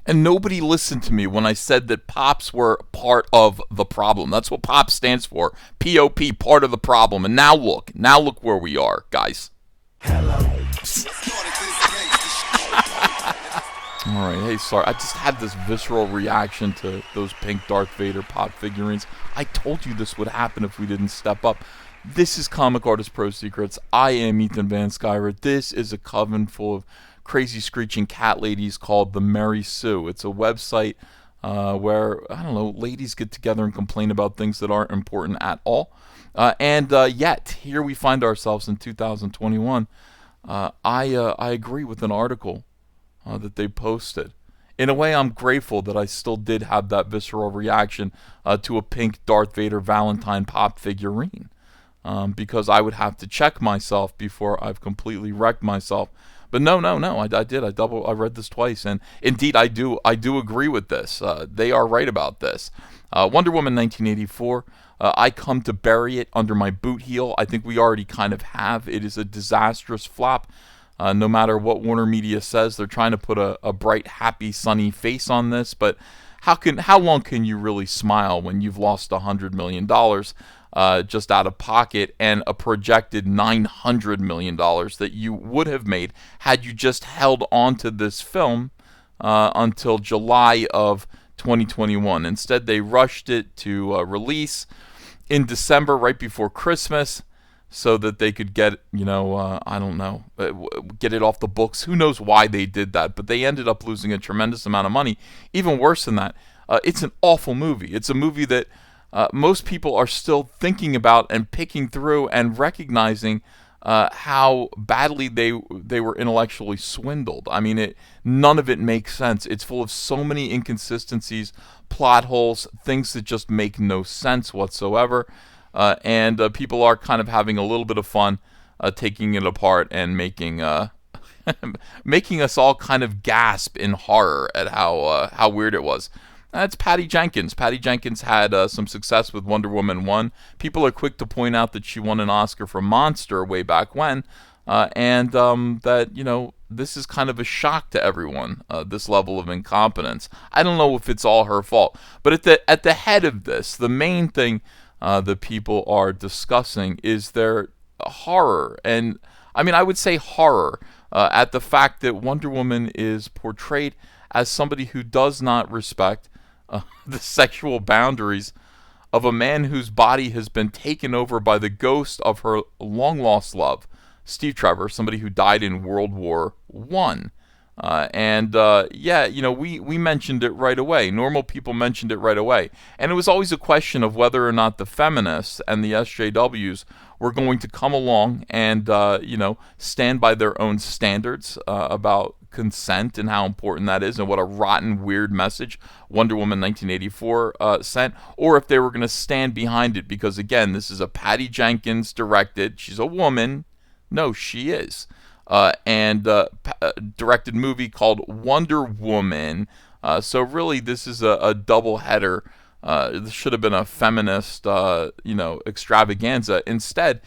And nobody listened to me when I said that pops were part of the problem. That's what POP stands for. POP, part of the problem. And now look where we are, guys. All right, hey, sorry. I just had this visceral reaction to those pink Darth Vader pop figurines. I told you this would happen if we didn't step up. This is Comic Artist Pro Secrets. I am Ethan Van Skyver. This is a coven full of crazy screeching cat ladies called the Mary Sue. It's a website where, I don't know, ladies get together and complain about things that aren't important at all. And yet, here we find ourselves in 2021. I agree with an article that they posted. In a way, I'm grateful that I still did have that visceral reaction to a pink Darth Vader Valentine pop figurine. Because I would have to check myself before I've completely wrecked myself. But no, I did. I read this twice, and indeed I do agree with this. They are right about this. Wonder Woman 1984. I come to bury it under my boot heel. I think we already kind of have. It is a disastrous flop. No matter what Warner Media says, they're trying to put a bright, happy, sunny face on this. But how long can you really smile when you've lost $100 million just out of pocket and a projected $900 million that you would have made had you just held on to this film until July of 2021? Instead, they rushed it to release in December, right before Christmas, so that they could get, I don't know, get it off the books. Who knows why they did that, but they ended up losing a tremendous amount of money. Even worse than that, it's an awful movie. It's a movie that most people are still thinking about and picking through and recognizing how badly they were intellectually swindled. I mean, none of it makes sense. It's full of so many inconsistencies, plot holes, things that just make no sense whatsoever. And people are kind of having a little bit of fun taking it apart and making making us all kind of gasp in horror at how weird it was. That's Patty Jenkins. Patty Jenkins had some success with Wonder Woman 1. People are quick to point out that she won an Oscar for Monster way back when, and that, this is kind of a shock to everyone, this level of incompetence. I don't know if it's all her fault, but at the head of this, the main thing that people are discussing is their horror, and I mean, I would say horror at the fact that Wonder Woman is portrayed as somebody who does not respect the sexual boundaries of a man whose body has been taken over by the ghost of her long-lost love, Steve Trevor, somebody who died in World War I. We mentioned it right away. Normal people mentioned it right away. And it was always a question of whether or not the feminists and the SJWs were going to come along and, stand by their own standards about consent and how important that is and what a rotten, weird message Wonder Woman 1984 sent, or if they were going to stand behind it because, again, this is a Patty Jenkins directed, she's a woman, no, she is, directed movie called Wonder Woman, so really this is a double header. This should have been a feminist, extravaganza. Instead,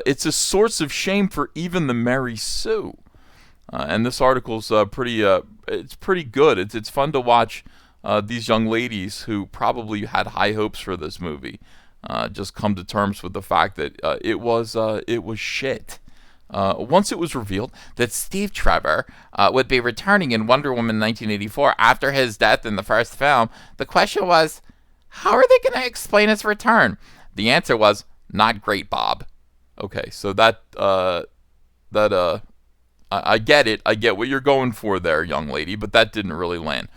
it's a source of shame for even the Mary Sue. And this article's it's pretty good. It's fun to watch these young ladies who probably had high hopes for this movie just come to terms with the fact that it was shit. Once it was revealed that Steve Trevor would be returning in Wonder Woman 1984 after his death in the first film, the question was, how are they going to explain his return? The answer was, not great, Bob. Okay, so I get it. I get what you're going for there, young lady, but that didn't really land.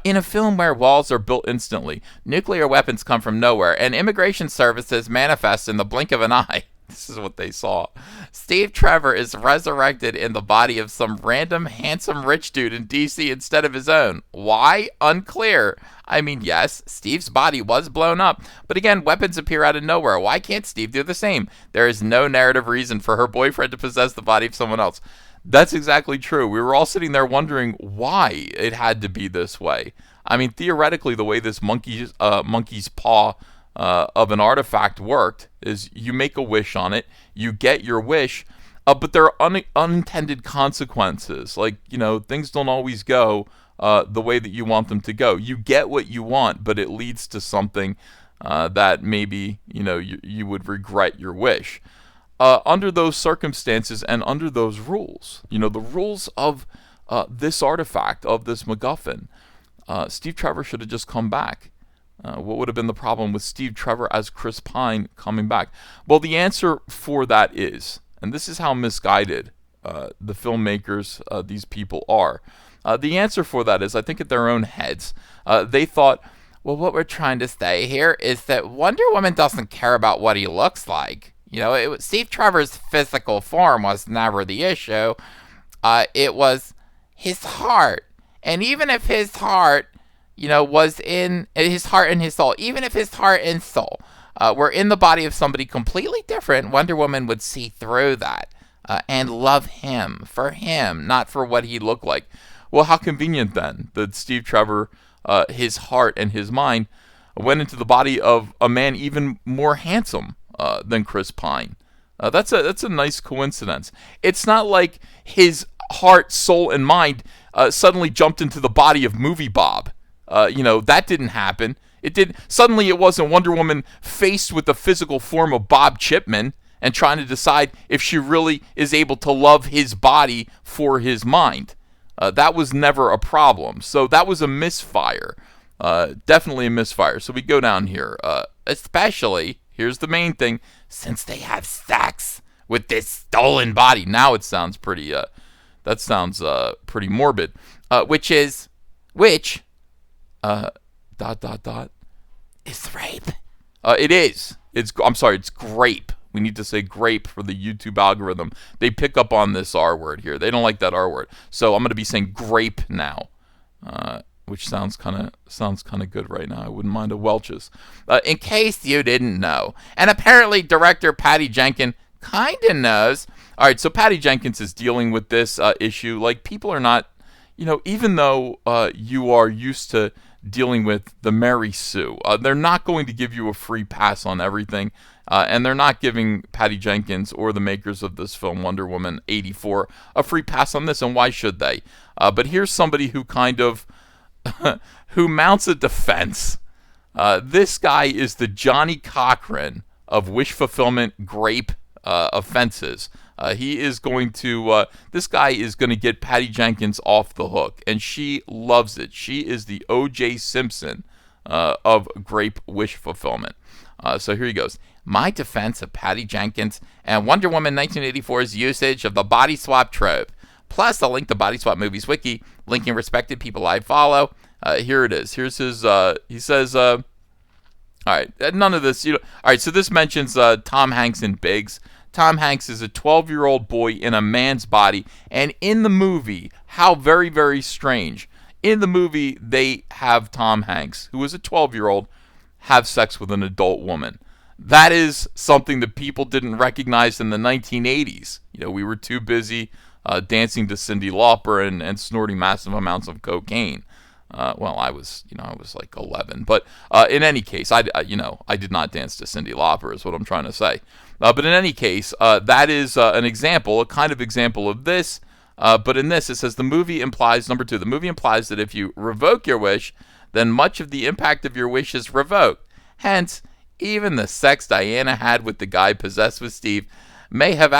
In a film where walls are built instantly, nuclear weapons come from nowhere, and immigration services manifest in the blink of an eye. This is what they saw. Steve Trevor is resurrected in the body of some random, handsome, rich dude in D.C. instead of his own. Why? Unclear. I mean, yes, Steve's body was blown up, but again, weapons appear out of nowhere. Why can't Steve do the same? There is no narrative reason for her boyfriend to possess the body of someone else. That's exactly true. We were all sitting there wondering why it had to be this way. I mean, theoretically, the way this monkey's paw of an artifact worked is you make a wish on it, you get your wish, but there are unintended consequences. Like, things don't always go the way that you want them to go. You get what you want, but it leads to something that maybe you would regret your wish. Under those circumstances and under those rules, the rules of this artifact, of this MacGuffin, Steve Trevor should have just come back. What would have been the problem with Steve Trevor as Chris Pine coming back? Well, the answer for that is, and this is how misguided the filmmakers, these people are. The answer for that is, I think, at their own heads. They thought, well, what we're trying to say here is that Wonder Woman doesn't care about what he looks like. Steve Trevor's physical form was never the issue. It was his heart. And even if his heart, was in his heart and his soul, even if his heart and soul were in the body of somebody completely different, Wonder Woman would see through that and love him for him, not for what he looked like. Well, how convenient then that Steve Trevor, his heart and his mind, went into the body of a man even more handsome than Chris Pine. That's a nice coincidence. It's not like his heart, soul, and mind suddenly jumped into the body of Movie Bob. That didn't happen. Suddenly it wasn't Wonder Woman faced with the physical form of Bob Chipman and trying to decide if she really is able to love his body for his mind. That was never a problem. So that was a misfire. Definitely a misfire. So we go down here. Especially, here's the main thing, since they have sex with this stolen body. Now it sounds pretty, pretty morbid. Which, is rape. It is. It's grape. We need to say grape for the YouTube algorithm. They pick up on this R word here. They don't like that R word. So I'm going to be saying grape now, which sounds kind of good right now. I wouldn't mind a Welch's. In case you didn't know, and apparently director Patty Jenkins kind of knows. All right, so Patty Jenkins is dealing with this issue. Like, people are not, even though you are used to dealing with the Mary Sue, they're not going to give you a free pass on everything. And they're not giving Patty Jenkins or the makers of this film, Wonder Woman 84, a free pass on this, and why should they? But here's somebody who kind of, who mounts a defense. This guy is the Johnny Cochran of wish fulfillment grape offenses. He is going to, this guy is going to get Patty Jenkins off the hook, and she loves it. She is the O.J. Simpson of grape wish fulfillment. So here he goes. My defense of Patty Jenkins and Wonder Woman 1984's usage of the body swap trope, plus a link to Body Swap Movies Wiki, linking respected people I follow. Here it is. Here's his, he says, all right, none of this, all right, so this mentions Tom Hanks in Biggs. Tom Hanks is a 12-year-old boy in a man's body, and in the movie, how very, very strange, in the movie, they have Tom Hanks, who is a 12-year-old, have sex with an adult woman. That is something that people didn't recognize in the 1980s. We were too busy dancing to Cyndi Lauper and snorting massive amounts of cocaine. Well, I was like 11. But in any case, I did not dance to Cyndi Lauper, is what I'm trying to say. But in any case, that is an example, a kind of example of this. But in this, it says the movie implies, number 2, the movie implies that if you revoke your wish, then much of the impact of your wish is revoked. Hence, even the sex Diana had with the guy possessed with Steve may have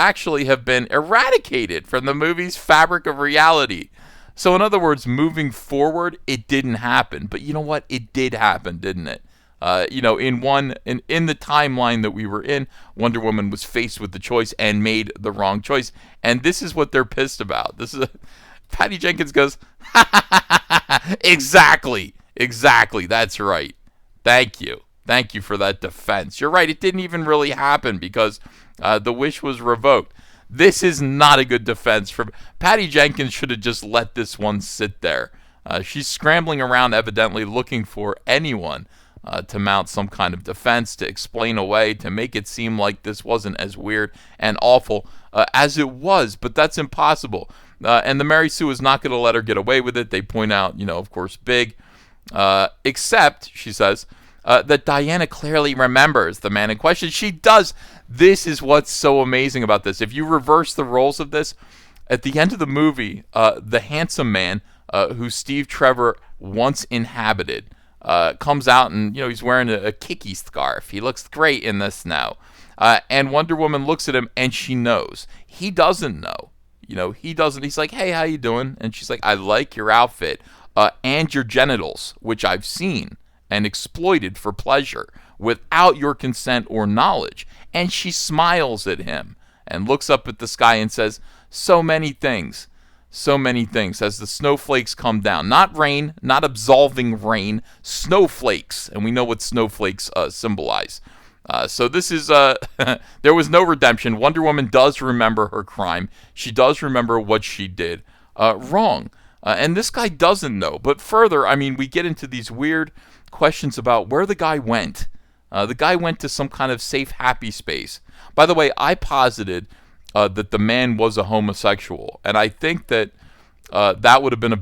been eradicated from the movie's fabric of reality. So in other words, moving forward, it didn't happen. But you know what? It did happen, didn't it? In the timeline that we were in, Wonder Woman was faced with the choice and made the wrong choice. And this is what they're pissed about. Patty Jenkins goes, exactly, that's right. Thank you for that defense. You're right, it didn't even really happen because the wish was revoked. This is not a good defense. Patty Jenkins should have just let this one sit there. She's scrambling around, evidently looking for anyone to mount some kind of defense, to explain away, to make it seem like this wasn't as weird and awful as it was, but that's impossible. And the Mary Sue is not going to let her get away with it. They point out, of course, Big, except, she says, that Diana clearly remembers the man in question. She does. This is what's so amazing about this. If you reverse the roles of this, at the end of the movie, the handsome man, who Steve Trevor once inhabited, comes out and, he's wearing a kicky scarf. He looks great in the snow. And Wonder Woman looks at him and she knows. He doesn't know. He doesn't. He's like, hey, how you doing? And she's like, I like your outfit and your genitals, which I've seen and exploited for pleasure without your consent or knowledge. And she smiles at him and looks up at the sky and says, so many things as the snowflakes come down. Not rain, not absolving rain, snowflakes. And we know what snowflakes symbolize. So this is, there was no redemption. Wonder Woman does remember her crime. She does remember what she did wrong. And this guy doesn't know. But further, we get into these weird questions about where the guy went. The guy went to some kind of safe, happy space. By the way, I posited that the man was a homosexual. And I think that that would have been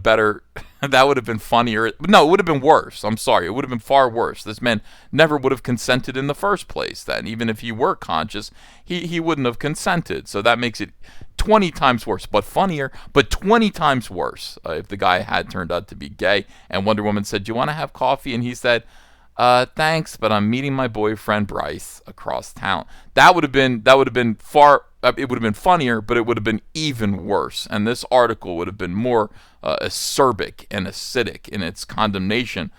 that would have been funnier. No, it would have been worse. I'm sorry. It would have been far worse. This man never would have consented in the first place then. Even if he were conscious, he wouldn't have consented. So that makes it 20 times worse, but funnier, but 20 times worse if the guy had turned out to be gay. And Wonder Woman said, do you want to have coffee? And he said, thanks, but I'm meeting my boyfriend Bryce across town. That would have been far. It would have been funnier, but it would have been even worse. And this article would have been more acerbic and acidic in its condemnation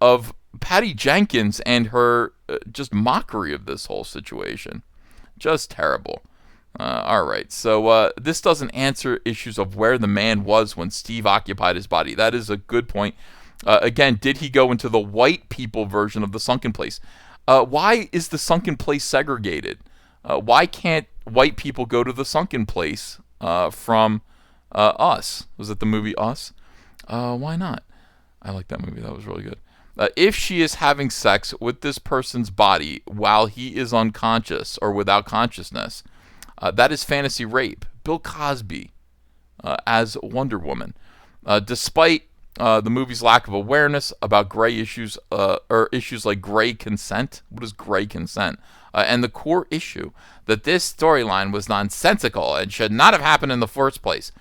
of Patty Jenkins and her just mockery of this whole situation. Just terrible. All right, so this doesn't answer issues of where the man was when Steve occupied his body. That is a good point. Again, did he go into the white people version of the sunken place? Why is the sunken place segregated? Why can't white people go to the sunken place from Us? Was it the movie Us? Why not? I like that movie. That was really good. If she is having sex with this person's body while he is unconscious or without consciousness, that is fantasy rape. Bill Cosby as Wonder Woman. Despite the movie's lack of awareness about gray issues, or issues like gray consent. What is gray consent? And the core issue that this storyline was nonsensical and should not have happened in the first place.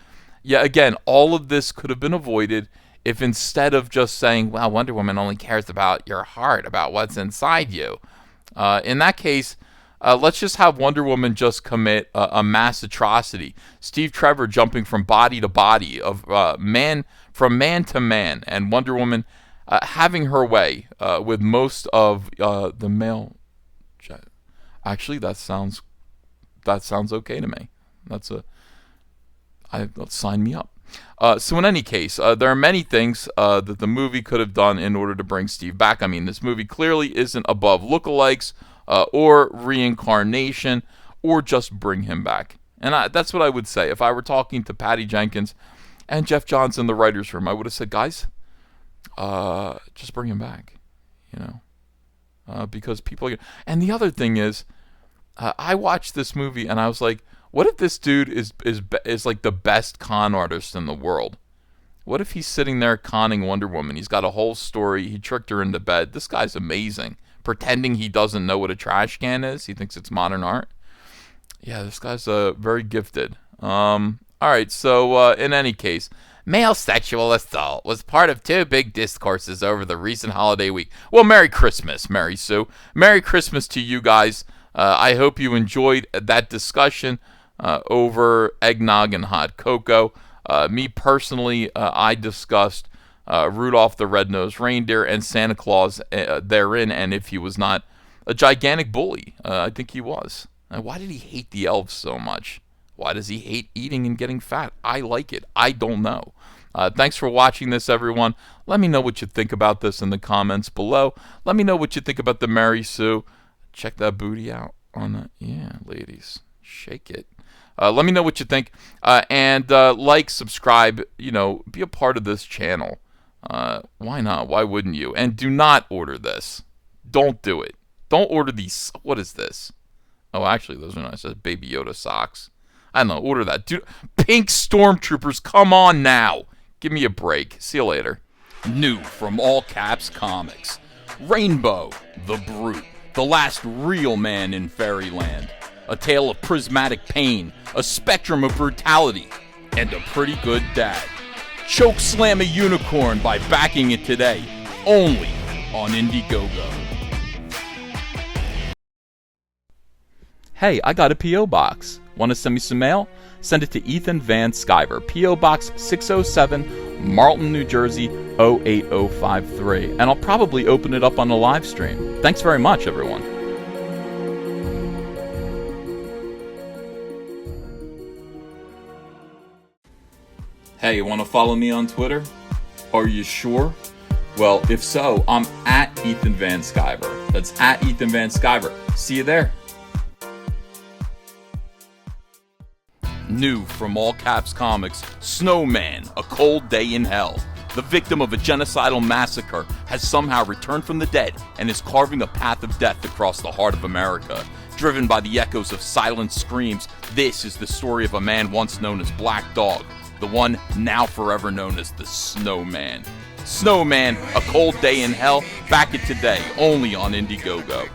Yeah, again, all of this could have been avoided if instead of just saying, well, Wonder Woman only cares about your heart, about what's inside you. In that case, let's just have Wonder Woman just commit a mass atrocity. Steve Trevor jumping from body to body, from man to man, and Wonder Woman having her way with most of the male. Actually, that sounds okay to me. Sign me up. So in any case, there are many things that the movie could have done in order to bring Steve back. This movie clearly isn't above lookalikes or reincarnation or just bring him back. And that's what I would say. If I were talking to Patty Jenkins and Jeff Johns in the writer's room, I would have said, guys, just bring him back, because people are... And the other thing is, I watched this movie and I was like, what if this dude is like the best con artist in the world? What if he's sitting there conning Wonder Woman? He's got a whole story. He tricked her into bed. This guy's amazing. Pretending he doesn't know what a trash can is. He thinks it's modern art. Yeah, this guy's very gifted. All right, so in any case, male sexual assault was part of two big discourses over the recent holiday week. Well, Merry Christmas, Mary Sue. Merry Christmas to you guys. I hope you enjoyed that discussion over eggnog and hot cocoa. Me personally, I discussed Rudolph the Red-Nosed Reindeer and Santa Claus therein, and if he was not a gigantic bully. I think he was. Why did he hate the elves so much? Why does he hate eating and getting fat? I like it. I don't know. Thanks for watching this, everyone. Let me know what you think about this in the comments below. Let me know what you think about the Mary Sue. Check that booty out on the... Yeah, ladies. Shake it. Let me know what you think. And like, subscribe, be a part of this channel. Why not? Why wouldn't you? And do not order this. Don't do it. Don't order these. What is this? Oh, actually, those are nice. That's Baby Yoda socks. I don't know. Order that. Dude, pink stormtroopers, come on now. Give me a break. See you later. New from All Caps Comics. Rainbow, the Brute, the last real man in fairyland. A tale of prismatic pain, a spectrum of brutality, and a pretty good dad. Choke slam a unicorn by backing it today, only on Indiegogo. Hey, I got a P.O. Box. Want to send me some mail? Send it to Ethan Van Sciver, P.O. Box 607, Marlton, New Jersey, 08053. And I'll probably open it up on the live stream. Thanks very much, everyone. Hey, you want to follow me on Twitter? Are you sure? Well, if so, I'm at Ethan Van Sciver. That's at Ethan Van Sciver. See you there. New from All Caps Comics, Snowman, A Cold Day in Hell. The victim of a genocidal massacre has somehow returned from the dead and is carving a path of death across the heart of America. Driven by the echoes of silent screams, this is the story of a man once known as Black Dog, the one now forever known as the Snowman. Snowman, A Cold Day in Hell, back it today, only on Indiegogo.